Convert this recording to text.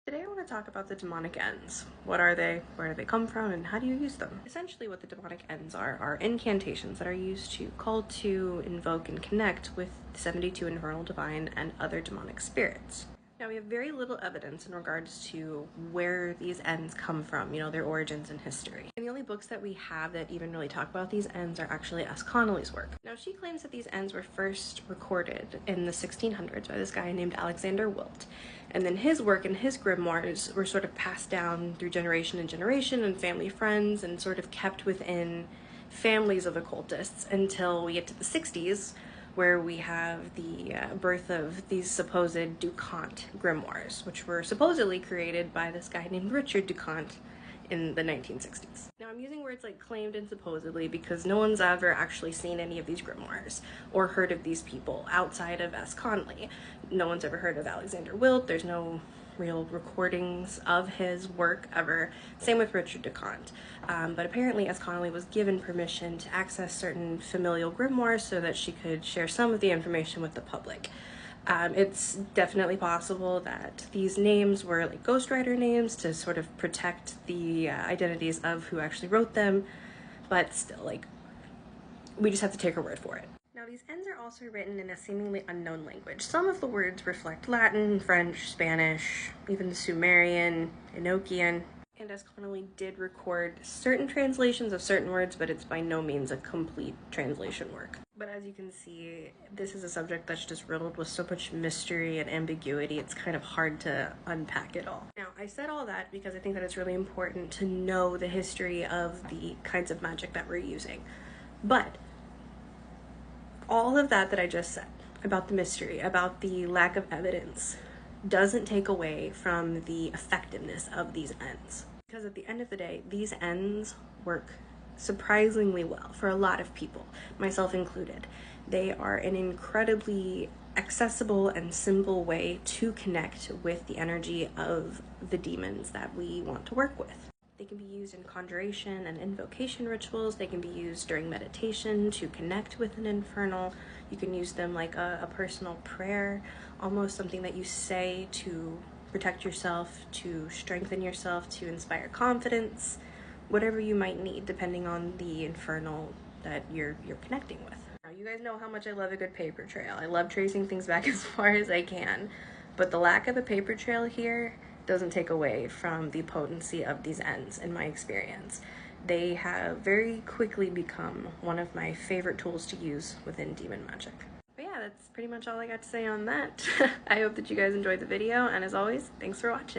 Today I want to talk about the Demonic Enns. What are they, where do they come from, and how do you use them? Essentially what the Demonic Enns are incantations that are used to call to, invoke, and connect with 72 infernal, divine, and other demonic spirits. Now we have very little evidence in regards to where these Enns come from, their origins and history. And the only books that we have that even really talk about these Enns are actually S. Connolly's work. Now she claims that these Enns were first recorded in the 1600s by this guy named Alexander Wilt. And then his work and his grimoires were sort of passed down through generation and generation and family friends and sort of kept within families of occultists until we get to the 60s, where we have the birth of these supposed Ducant grimoires, which were supposedly created by this guy named Richard Ducant in the 1960s. Now I'm using words like claimed and supposedly because no one's ever actually seen any of these grimoires or heard of these people outside of S. Connolly. No one's ever heard of Alexander Wilt. There's no real recordings of his work ever. Same with Richard Ducant. But apparently S. Connolly was given permission to access certain familial grimoires so that she could share some of the information with the public. It's definitely possible that these names were like ghostwriter names to sort of protect the identities of who actually wrote them, but still, we just have to take her word for it. Now, these Enns are also written in a seemingly unknown language. Some of the words reflect Latin, French, Spanish, even Sumerian, Enochian, and S. Connolly did record certain translations of certain words, but it's by no means a complete translation work. But as you can see, this is a subject that's just riddled with so much mystery and ambiguity, it's kind of hard to unpack it all. Now, I said all that because I think that it's really important to know the history of the kinds of magic that we're using. But all of that I just said about the mystery, about the lack of evidence, doesn't take away from the effectiveness of these Enns. Because at the end of the day, these Enns work surprisingly well for a lot of people, myself included. They are an incredibly accessible and simple way to connect with the energy of the demons that we want to work with. They can be used in conjuration and invocation rituals. They can be used during meditation to connect with an infernal. You can use them like a personal prayer, almost something that you say to protect yourself, to strengthen yourself, to inspire confidence, whatever you might need depending on the infernal that you're connecting with. Now, you guys know how much I love a good paper trail. I love tracing things back as far as I can, but the lack of a paper trail here doesn't take away from the potency of these Enns in my experience. They have very quickly become one of my favorite tools to use within demon magic. But yeah, that's pretty much all I got to say on that. I hope that you guys enjoyed the video, and as always, thanks for watching.